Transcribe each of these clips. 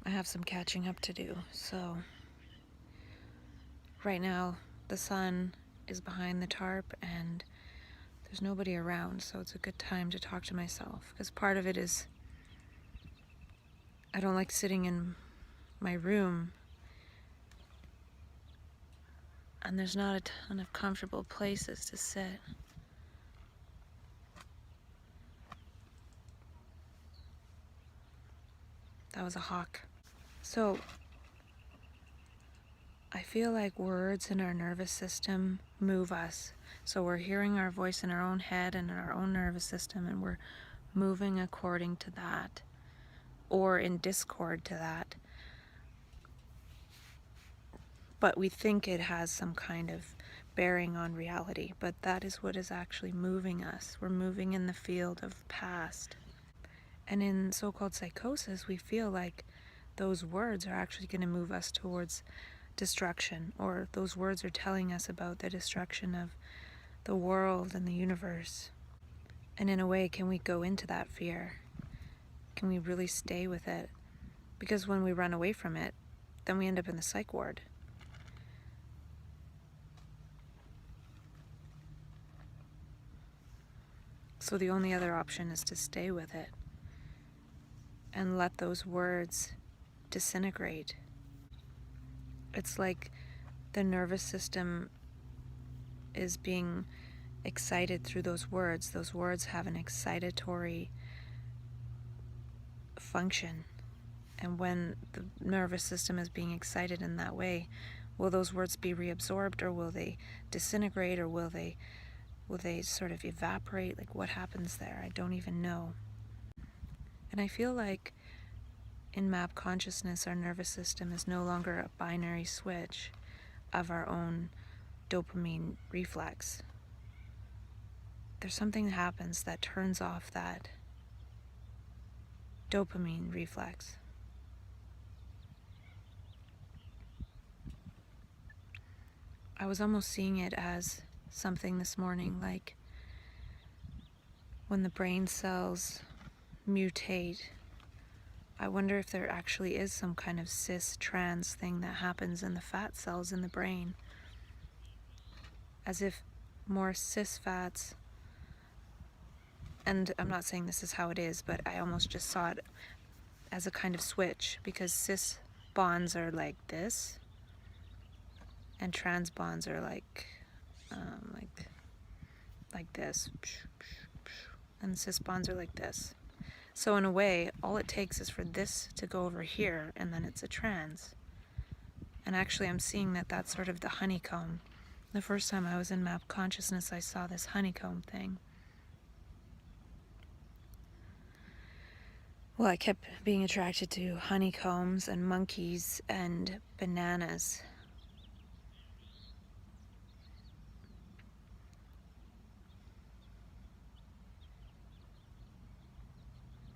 I have some catching up to do. So right now the sun is behind the tarp and there's nobody around, so it's a good time to talk to myself, because part of it is I don't like sitting in my room and there's not a ton of comfortable places to sit. That was a hawk. So I feel like words in our nervous system move us. So we're hearing our voice in our own head and in our own nervous system, and we're moving according to that, or in discord to that. But we think it has some kind of bearing on reality, but that is what is actually moving us. We're moving in the field of past. And in so-called psychosis, we feel like those words are actually going to move us towards destruction, or those words are telling us about the destruction of the world and the universe. And in a way, can we go into that fear? Can we really stay with it? Because when we run away from it, then we end up in the psych ward. So the only other option is to stay with it and let those words disintegrate. It's like the nervous system is being excited through those words. Those words have an excitatory function. And when the nervous system is being excited in that way, will those words be reabsorbed, or will they disintegrate, or will they sort of evaporate? Like, what happens there? I don't even know. And I feel like in map consciousness, our nervous system is no longer a binary switch of our own dopamine reflex. There's something that happens that turns off that dopamine reflex. I was almost seeing it as something this morning, like when the brain cells mutate, I wonder if there actually is some kind of cis-trans thing that happens in the fat cells in the brain. As if more cis fats, and I'm not saying this is how it is, but I almost just saw it as a kind of switch, because cis bonds are like this, and trans bonds are like this, and cis bonds are like this. So in a way, all it takes is for this to go over here, and then it's a trans. And actually, I'm seeing that that's sort of the honeycomb. The first time I was in map consciousness, I saw this honeycomb thing. Well, I kept being attracted to honeycombs and monkeys and bananas.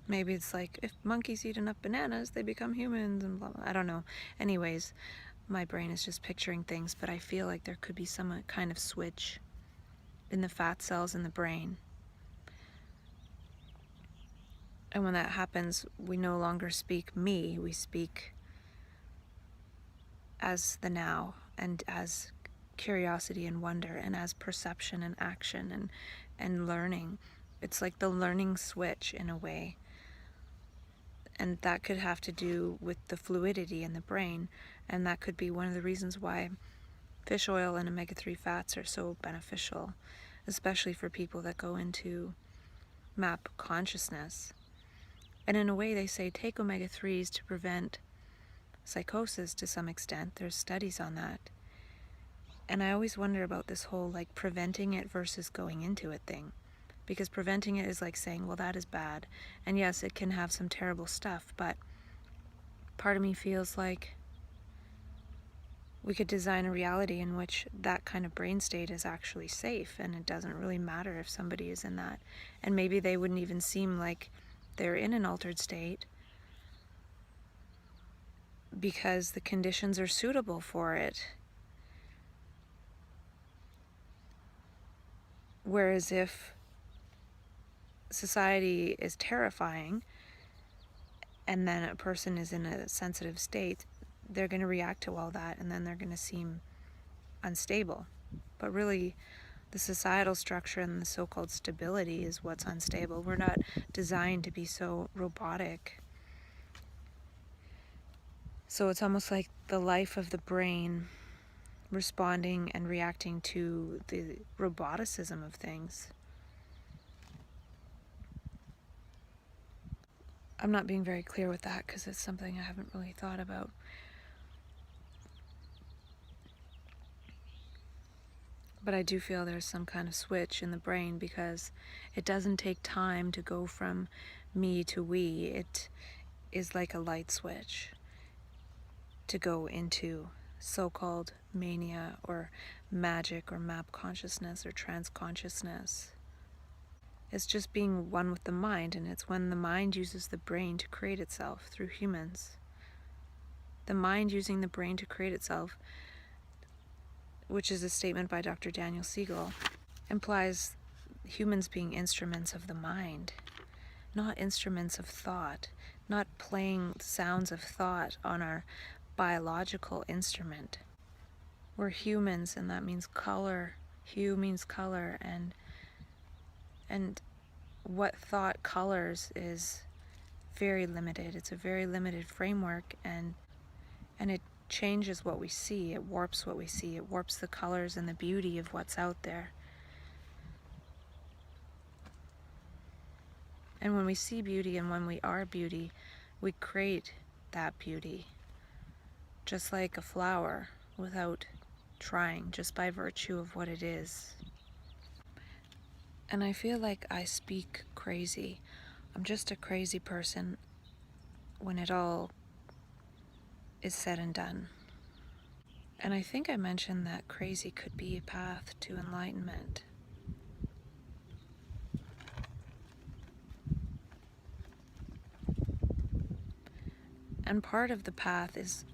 Maybe it's like, if monkeys eat enough bananas, they become humans and blah, blah. I don't know. Anyways, my brain is just picturing things, but I feel like there could be some kind of switch in the fat cells in the brain. And when that happens, we no longer speak me, we speak as the now, and as curiosity and wonder, and as perception and action and learning. It's like the learning switch in a way. And that could have to do with the fluidity in the brain, and that could be one of the reasons why fish oil and omega-3 fats are so beneficial, especially for people that go into map consciousness. And in a way, they say take omega-3s to prevent psychosis to some extent. There's studies on that. And I always wonder about this whole like preventing it versus going into it thing. Because preventing it is like saying, well, that is bad. And yes, it can have some terrible stuff, but part of me feels like we could design a reality in which that kind of brain state is actually safe, and it doesn't really matter if somebody is in that. And maybe they wouldn't even seem like they're in an altered state because the conditions are suitable for it. Whereas if society is terrifying and then a person is in a sensitive state, they're going to react to all that, and then they're going to seem unstable. But really, the societal structure and the so-called stability is what's unstable. We're not designed to be so robotic. So it's almost like the life of the brain responding and reacting to the roboticism of things. I'm not being very clear with that because it's something I haven't really thought about. But I do feel there's some kind of switch in the brain because it doesn't take time to go from me to we. It is like a light switch to go into so-called mania or magic or map consciousness or trance consciousness. It's just being one with the mind, and it's when the mind uses the brain to create itself through humans. The mind using the brain to create itself, which is a statement by Dr. Daniel Siegel, implies humans being instruments of the mind, not instruments of thought, not playing sounds of thought on our biological instrument. We're humans, and that means color. Hue means color, and what thought colors is very limited. It's a very limited framework, and it changes what we see. It warps what we see. It warps the colors and the beauty of what's out there. And when we see beauty and when we are beauty, we create that beauty. Just like a flower, without trying, just by virtue of what it is. And I feel like I speak crazy. I'm just a crazy person when it all is said and done. And I think I mentioned that crazy could be a path to enlightenment. And part of the path is,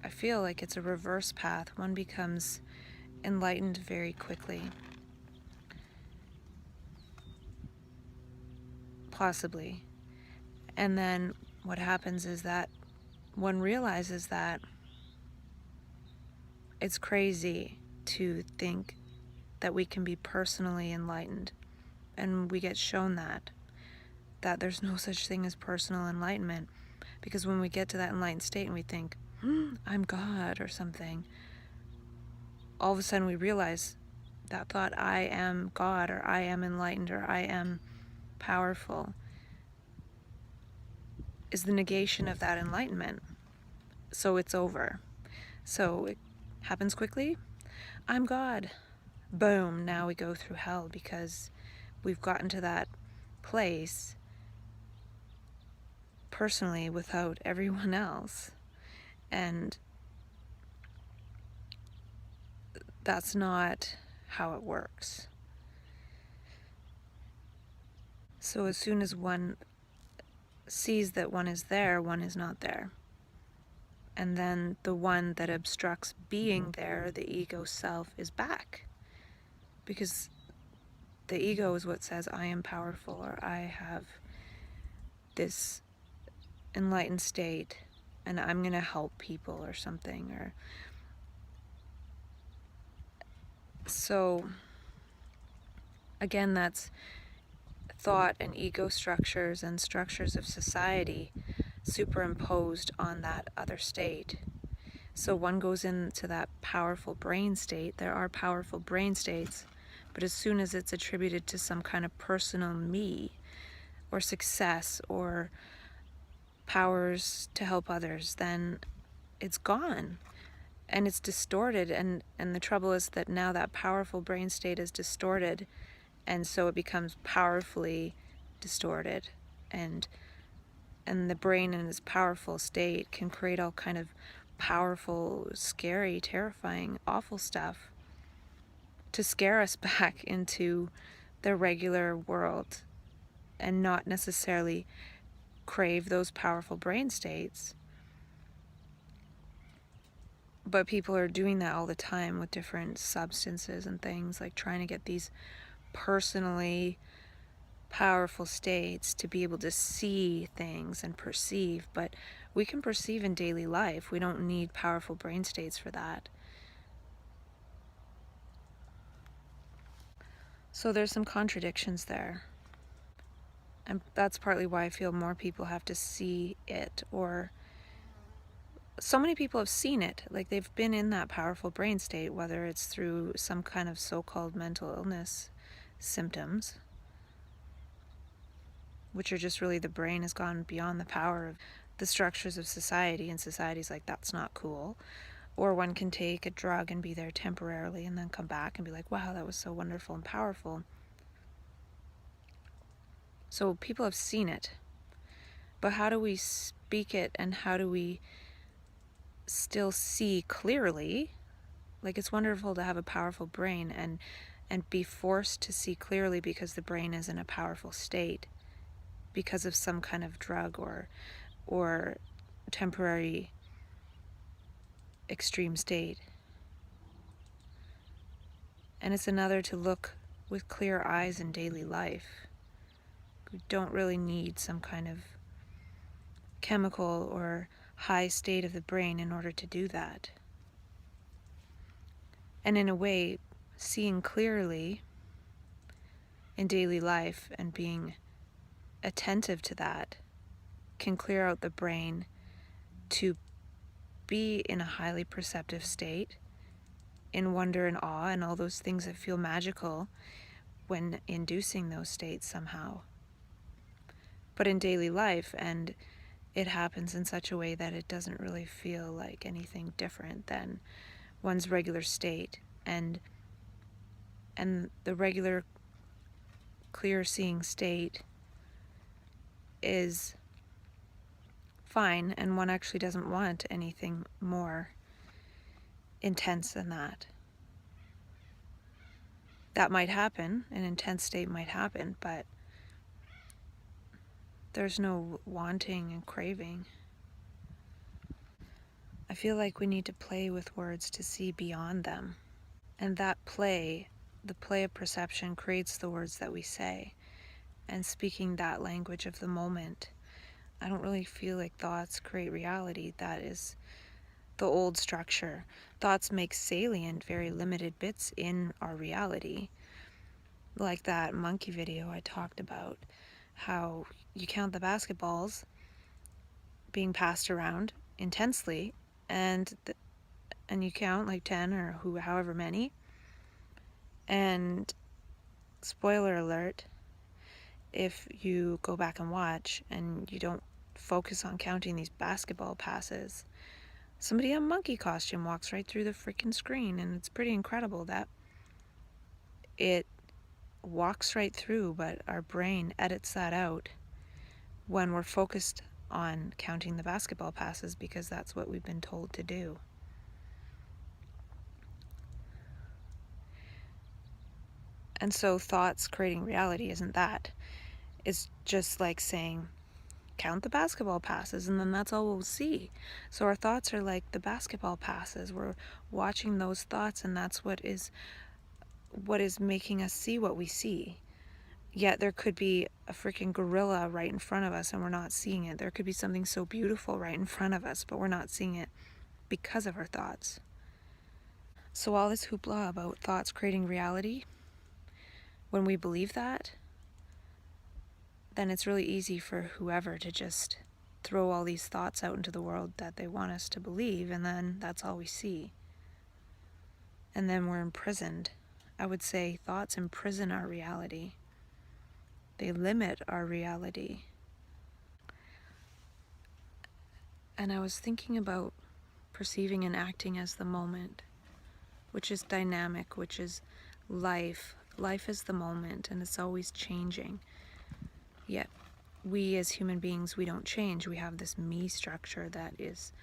I feel like it's a reverse path. One becomes enlightened very quickly. Possibly. And then what happens is that one realizes that it's crazy to think that we can be personally enlightened. And we get shown that there's no such thing as personal enlightenment. Because when we get to that enlightened state and we think, I'm God or something, all of a sudden we realize that thought, I am God, or I am enlightened, or I am powerful, is the negation of that enlightenment. So it's over. So it happens quickly. I'm God. Boom, now we go through hell because we've gotten to that place personally without everyone else. And that's not how it works. So as soon as one sees that one is there, one is not there. And then the one that obstructs being there, the ego self, is back. Because the ego is what says, I am powerful, or I have this enlightened state, and I'm going to help people or something. Or so, again, that's thought and ego structures and structures of society superimposed on that other state. So one goes into that powerful brain state. There are powerful brain states, but as soon as it's attributed to some kind of personal me or success or powers to help others, then it's gone and it's distorted. And the trouble is that now that powerful brain state is distorted, and so it becomes powerfully distorted, and the brain in its powerful state can create all kind of powerful, scary, terrifying, awful stuff to scare us back into the regular world and not necessarily crave those powerful brain states. But people are doing that all the time with different substances and things, like trying to get these personally powerful states to be able to see things and perceive, but we can perceive in daily life. We don't need powerful brain states for that. So there's some contradictions there. And that's partly why I feel more people have to see it, or so many people have seen it. Like, they've been in that powerful brain state, whether it's through some kind of so-called mental illness symptoms, which are just really the brain has gone beyond the power of the structures of society, and society's like, that's not cool. Or one can take a drug and be there temporarily and then come back and be like, wow, that was so wonderful and powerful. So people have seen it. But how do we speak it, and how do we still see clearly? Like, it's wonderful to have a powerful brain and be forced to see clearly because the brain is in a powerful state because of some kind of drug or temporary extreme state. And it's another to look with clear eyes in daily life. We don't really need some kind of chemical or high state of the brain in order to do that. And in a way, seeing clearly in daily life and being attentive to that can clear out the brain to be in a highly perceptive state, in wonder and awe and all those things that feel magical when inducing those states somehow. But in daily life, and it happens in such a way that it doesn't really feel like anything different than one's regular state, and the regular clear seeing state is fine, and one actually doesn't want anything more intense than that. That might happen, an intense state might happen, but there's no wanting and craving. I feel like we need to play with words to see beyond them. And that play, the play of perception, creates the words that we say. And speaking that language of the moment, I don't really feel like thoughts create reality. That is the old structure. Thoughts make salient, very limited bits in our reality. Like that monkey video I talked about, how you count the basketballs being passed around intensely, and you count like 10 or however many, and spoiler alert, if you go back and watch and you don't focus on counting these basketball passes, somebody in a monkey costume walks right through the freaking screen, and it's pretty incredible that it walks right through, but our brain edits that out when we're focused on counting the basketball passes because that's what we've been told to do. And so thoughts creating reality isn't that. It's just like saying, count the basketball passes, and then that's all we'll see. So our thoughts are like the basketball passes. We're watching those thoughts, and that's what is making us see what we see. Yet there could be a freaking gorilla right in front of us and we're not seeing it. There could be something so beautiful right in front of us, but we're not seeing it because of our thoughts. So all this hoopla about thoughts creating reality, when we believe that, then it's really easy for whoever to just throw all these thoughts out into the world that they want us to believe, and then that's all we see. And then we're imprisoned. I would say thoughts imprison our reality. They limit our reality. And I was thinking about perceiving and acting as the moment, which is dynamic, which is life. Life is the moment, and it's always changing. Yet we as human beings, we don't change. We have this me structure that is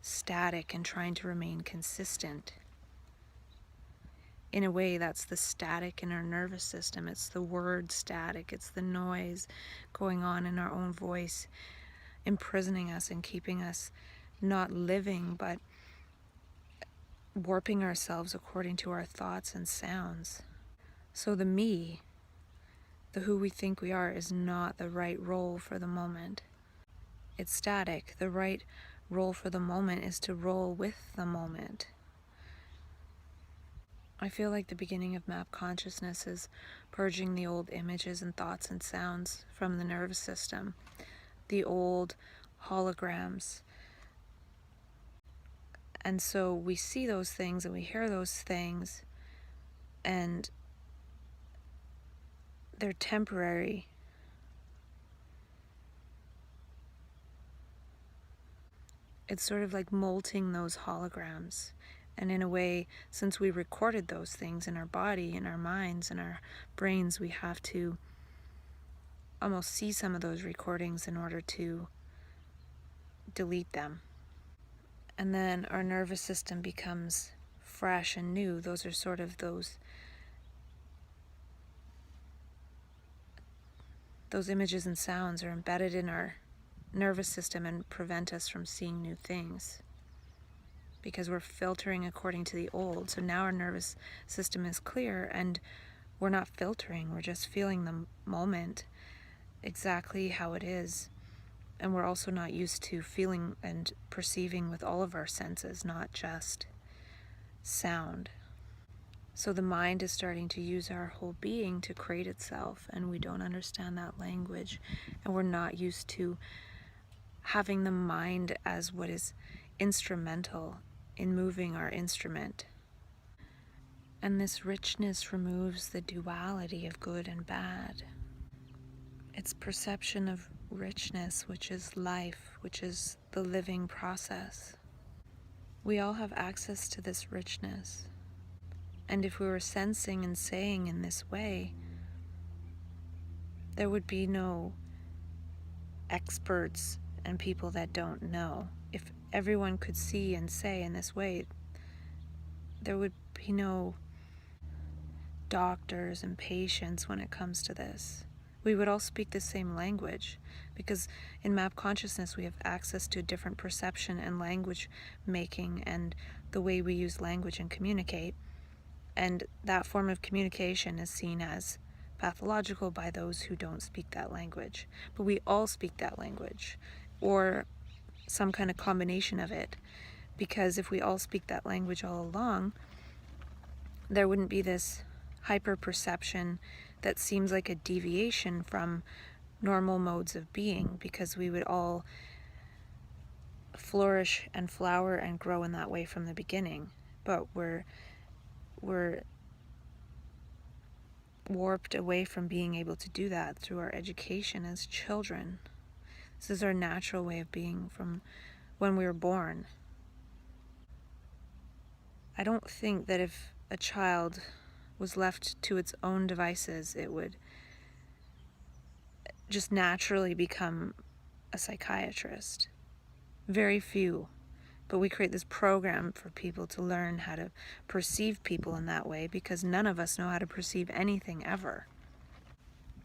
static and trying to remain consistent. In a way, that's the static in our nervous system. It's the word static. It's the noise going on in our own voice, imprisoning us and keeping us not living, but warping ourselves according to our thoughts and sounds. So the me The who we think we are is not the right role for the moment. It's static. The right role for the moment is to roll with the moment. I feel like the beginning of map consciousness is purging the old images and thoughts and sounds from the nervous system, the old holograms. And so we see those things and we hear those things, and they're temporary. It's sort of like molting those holograms. And in a way, since we recorded those things in our body, in our minds, in our brains, we have to almost see some of those recordings in order to delete them. And then our nervous system becomes fresh and new. Those are sort of those images and sounds are embedded in our nervous system and prevent us from seeing new things, because we're filtering according to the old. So now our nervous system is clear and we're not filtering, we're just feeling the moment exactly how it is. And we're also not used to feeling and perceiving with all of our senses, not just sound. So the mind is starting to use our whole being to create itself, and we don't understand that language, and we're not used to having the mind as what is instrumental in moving our instrument. And this richness removes the duality of good and bad. It's perception of richness, which is life, which is the living process. We all have access to this richness. And if we were sensing and saying in this way, there would be no experts and people that don't know. If everyone could see and say in this way, there would be no doctors and patients when it comes to this. We would all speak the same language, because in map consciousness we have access to different perception and language making and the way we use language and communicate. And that form of communication is seen as pathological by those who don't speak that language. But we all speak that language, or some kind of combination of it, because if we all speak that language all along, there wouldn't be this hyper perception that seems like a deviation from normal modes of being, because we would all flourish and flower and grow in that way from the beginning. But we're warped away from being able to do that through our education as children. This is our natural way of being from when we were born. I don't think that if a child was left to its own devices, it would just naturally become a psychiatrist. Very few. But we create this program for people to learn how to perceive people in that way, because none of us know how to perceive anything ever.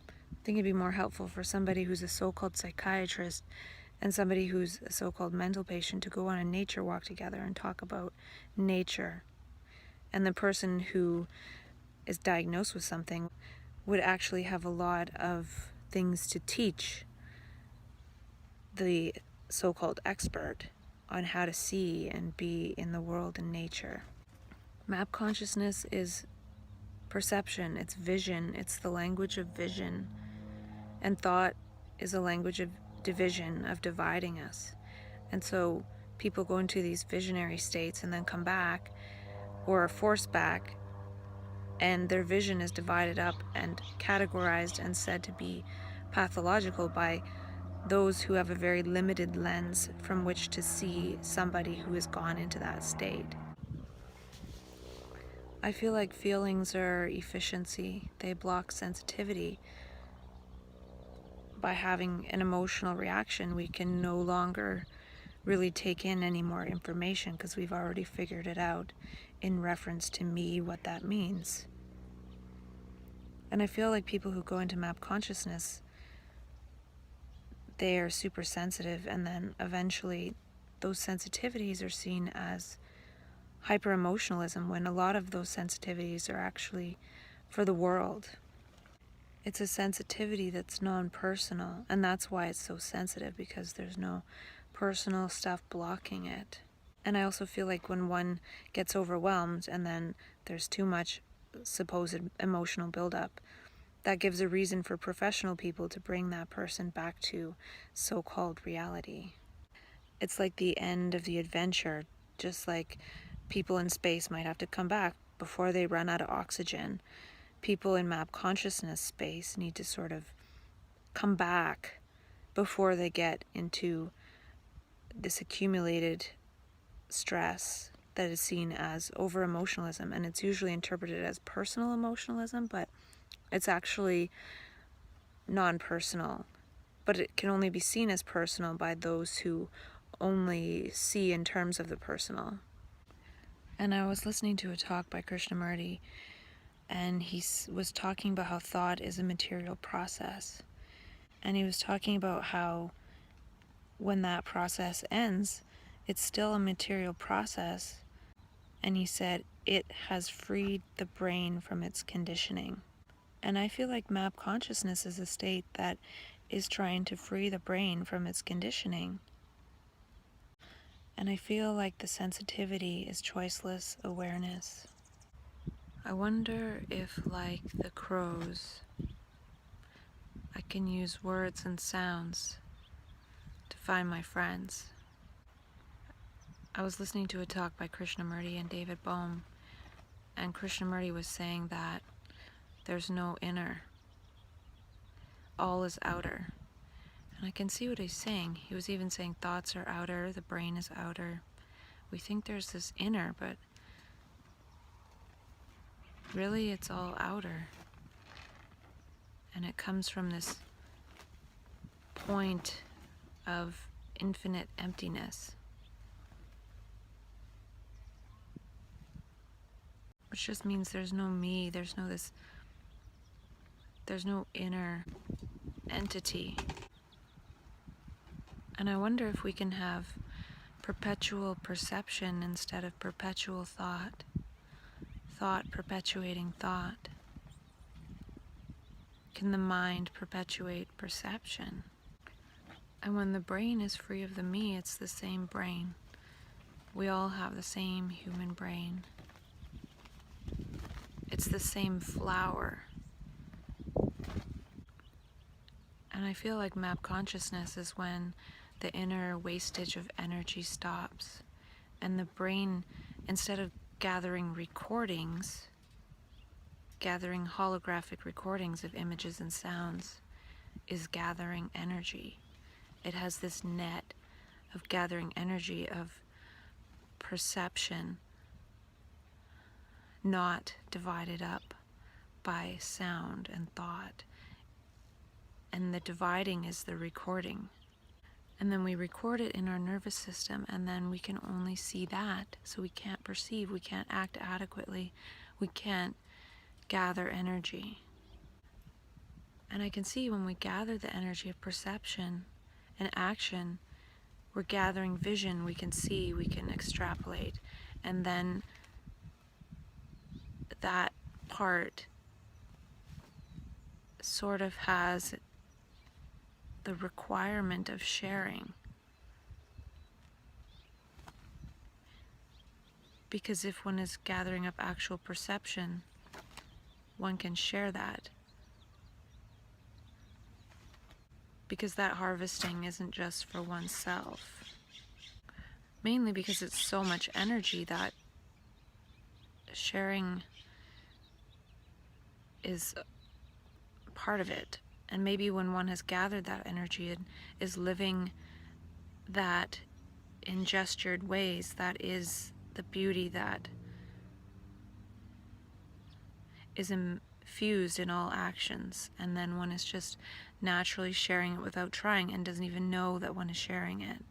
I think it'd be more helpful for somebody who's a so-called psychiatrist and somebody who's a so-called mental patient to go on a nature walk together and talk about nature. And the person who is diagnosed with something would actually have a lot of things to teach the so-called expert on how to see and be in the world and nature. Map consciousness is perception, it's vision, it's the language of vision. And thought is a language of division, of dividing us. And so people go into these visionary states and then come back, or are forced back, and their vision is divided up and categorized and said to be pathological by those who have a very limited lens from which to see somebody who has gone into that state. I feel like feelings are efficiency. They block sensitivity. By having an emotional reaction, we can no longer really take in any more information, because we've already figured it out in reference to me, what that means. And I feel like people who go into map consciousness, they are super sensitive, and then eventually those sensitivities are seen as hyper-emotionalism, when a lot of those sensitivities are actually for the world. It's a sensitivity that's non-personal, and that's why it's so sensitive, because there's no personal stuff blocking it. And I also feel like when one gets overwhelmed and then there's too much supposed emotional buildup, that gives a reason for professional people to bring that person back to so-called reality. It's like the end of the adventure, just like people in space might have to come back before they run out of oxygen. People in map consciousness space need to sort of come back before they get into this accumulated stress that is seen as over emotionalism, and it's usually interpreted as personal emotionalism, but it's actually non-personal, but it can only be seen as personal by those who only see in terms of the personal. And I was listening to a talk by Krishnamurti, and he was talking about how thought is a material process, and he was talking about how when that process ends, it's still a material process. And he said it has freed the brain from its conditioning. And I feel like map consciousness is a state that is trying to free the brain from its conditioning. And I feel like the sensitivity is choiceless awareness. I wonder if, like the crows, I can use words and sounds to find my friends. I was listening to a talk by Krishnamurti and David Bohm, and Krishnamurti was saying that there's no inner, all is outer. And I can see what he's saying. He was even saying thoughts are outer, the brain is outer. We think there's this inner, but really it's all outer. And it comes from this point of infinite emptiness, which just means there's no me, there's no inner entity. And I wonder if we can have perpetual perception instead of perpetual thought, thought perpetuating thought. Can the mind perpetuate perception? And when the brain is free of the me, it's the same brain. We all have the same human brain. It's the same flower. And I feel like map consciousness is when the inner wastage of energy stops, and the brain, instead of gathering recordings, gathering holographic recordings of images and sounds, is gathering energy. It has this net of gathering energy of perception, not divided up by sound and thought. And the dividing is the recording. And then we record it in our nervous system, and then we can only see that. So we can't perceive, we can't act adequately, we can't gather energy. And I can see when we gather the energy of perception and action, we're gathering vision, we can see, we can extrapolate. And then that part sort of has the requirement of sharing. Because if one is gathering up actual perception, one can share that. Because that harvesting isn't just for oneself. Mainly because it's so much energy that sharing is part of it. And maybe when one has gathered that energy and is living that in gestured ways, that is the beauty that is infused in all actions. And then one is just naturally sharing it without trying and doesn't even know that one is sharing it.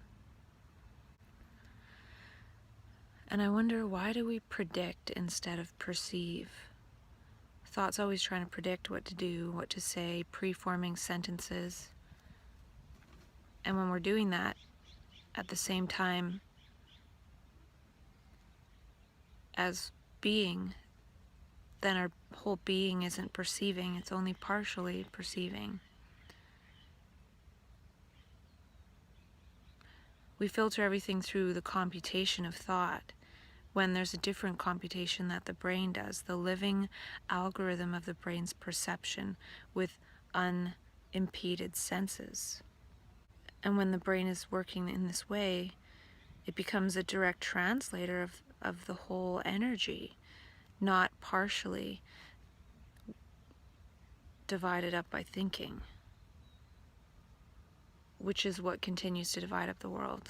And I wonder, why do we predict instead of perceive? Thought's always trying to predict what to do, what to say, preforming sentences. And when we're doing that, at the same time as being then our whole being isn't perceiving, it's only partially perceiving. We filter everything through the computation of thought, when there's a different computation that the brain does, the living algorithm of the brain's perception with unimpeded senses. And when the brain is working in this way, it becomes a direct translator of the whole energy, not partially divided up by thinking, which is what continues to divide up the world.